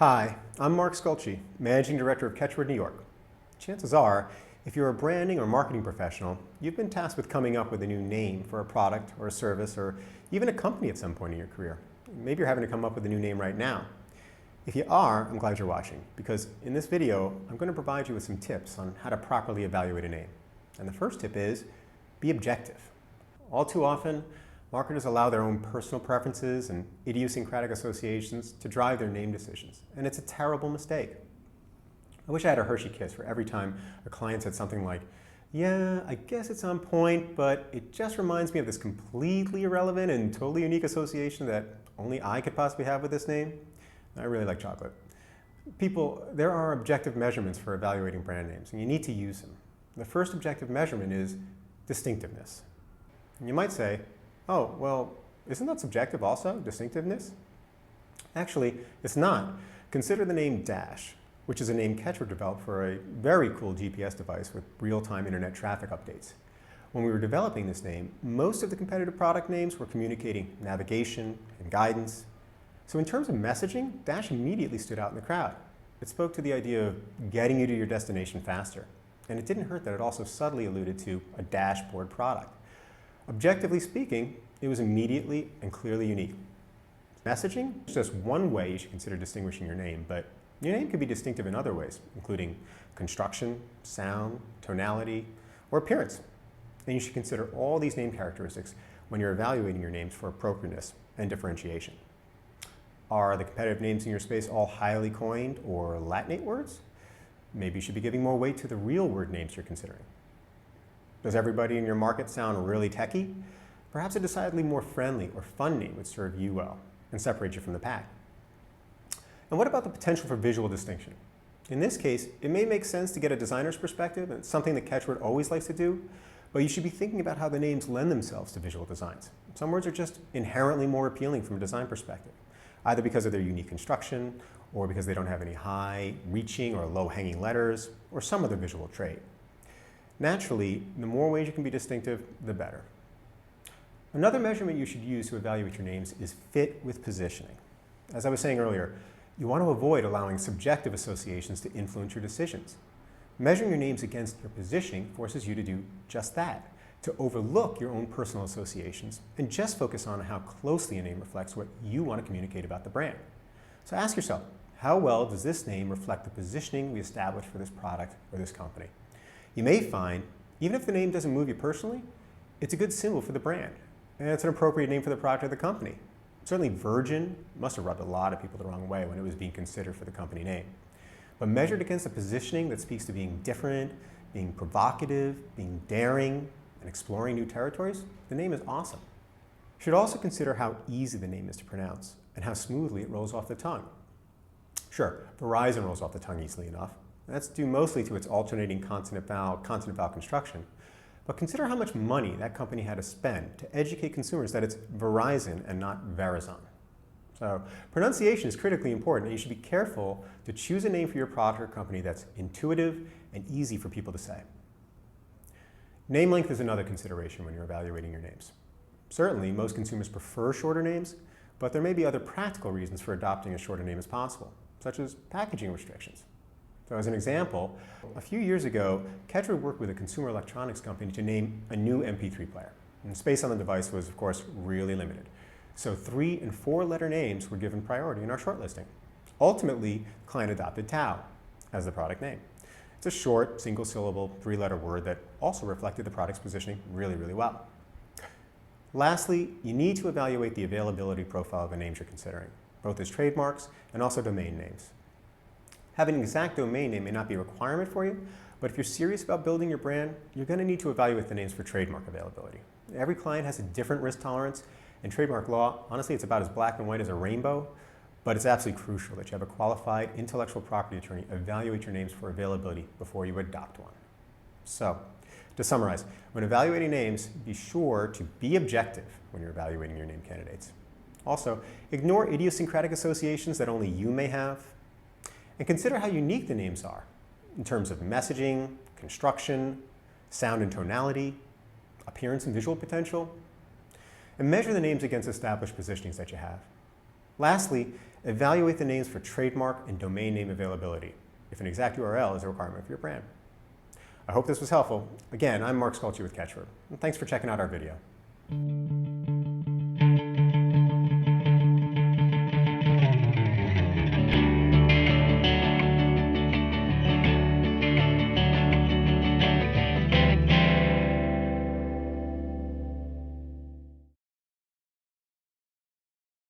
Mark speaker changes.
Speaker 1: Hi, I'm Mark Skoultchi, Managing Director of Catchword New York. Chances are, if you're a branding or marketing professional, you've been tasked with coming up with a new name for a product or a service or even a company at some point in your career. Maybe you're having to come up with a new name right now. If you are, I'm glad you're watching, because in this video, I'm going to provide you with some tips on how to properly evaluate a name. And the first tip is, be objective. All too often, marketers allow their own personal preferences and idiosyncratic associations to drive their name decisions, and it's a terrible mistake. I wish I had a Hershey kiss for every time a client said something like, yeah, I guess it's on point, but it just reminds me of this completely irrelevant and totally unique association that only I could possibly have with this name. I really like chocolate. People, there are objective measurements for evaluating brand names, and you need to use them. The first objective measurement is distinctiveness. And you might say, oh, well, isn't that subjective also, distinctiveness? Actually, it's not. Consider the name Dash, which is a name Catchword developed for a very cool GPS device with real-time internet traffic updates. When we were developing this name, most of the competitive product names were communicating navigation and guidance. So in terms of messaging, Dash immediately stood out in the crowd. It spoke to the idea of getting you to your destination faster. And it didn't hurt that it also subtly alluded to a dashboard product. Objectively speaking, it was immediately and clearly unique. Messaging is just one way you should consider distinguishing your name, but your name could be distinctive in other ways, including construction, sound, tonality, or appearance. And you should consider all these name characteristics when you're evaluating your names for appropriateness and differentiation. Are the competitive names in your space all highly coined or Latinate words? Maybe you should be giving more weight to the real word names you're considering. Does everybody in your market sound really techy? Perhaps a decidedly more friendly or fun name would serve you well and separate you from the pack. And what about the potential for visual distinction? In this case, it may make sense to get a designer's perspective, and it's something that Catchword always likes to do, but you should be thinking about how the names lend themselves to visual designs. Some words are just inherently more appealing from a design perspective, either because of their unique construction, or because they don't have any high, reaching, or low-hanging letters, or some other visual trait. Naturally, the more ways you can be distinctive, the better. Another measurement you should use to evaluate your names is fit with positioning. As I was saying earlier, you want to avoid allowing subjective associations to influence your decisions. Measuring your names against your positioning forces you to do just that, to overlook your own personal associations and just focus on how closely a name reflects what you want to communicate about the brand. So ask yourself, how well does this name reflect the positioning we established for this product or this company? You may find, even if the name doesn't move you personally, it's a good symbol for the brand, and it's an appropriate name for the product or the company. Certainly Virgin must have rubbed a lot of people the wrong way when it was being considered for the company name. But measured against a positioning that speaks to being different, being provocative, being daring, and exploring new territories, the name is awesome. You should also consider how easy the name is to pronounce and how smoothly it rolls off the tongue. Sure, Verizon rolls off the tongue easily enough. That's due mostly to its alternating consonant-vowel construction. But consider how much money that company had to spend to educate consumers that it's Verizon and not Verizon. So pronunciation is critically important, and you should be careful to choose a name for your product or company that's intuitive and easy for people to say. Name length is another consideration when you're evaluating your names. Certainly, most consumers prefer shorter names, but there may be other practical reasons for adopting as short a name as possible, such as packaging restrictions. So as an example, a few years ago, Catchword worked with a consumer electronics company to name a new MP3 player. And space on the device was, of course, really limited. So 3- and 4-letter names were given priority in our shortlisting. Ultimately, the client adopted Tao as the product name. It's a short, single-syllable, 3-letter word that also reflected the product's positioning really, really well. Lastly, you need to evaluate the availability profile of the names you're considering, both as trademarks and also domain names. Having an exact domain name may not be a requirement for you, but if you're serious about building your brand, you're going to need to evaluate the names for trademark availability. Every client has a different risk tolerance, and trademark law, honestly, it's about as black and white as a rainbow, but it's absolutely crucial that you have a qualified intellectual property attorney evaluate your names for availability before you adopt one. So, to summarize, when evaluating names, be sure to be objective when you're evaluating your name candidates. Also, ignore idiosyncratic associations that only you may have, and consider how unique the names are in terms of messaging, construction, sound and tonality, appearance and visual potential, and measure the names against established positionings that you have. Lastly, evaluate the names for trademark and domain name availability, if an exact URL is a requirement for your brand. I hope this was helpful. Again, I'm Mark Skoultchi with Catchword, and thanks for checking out our video.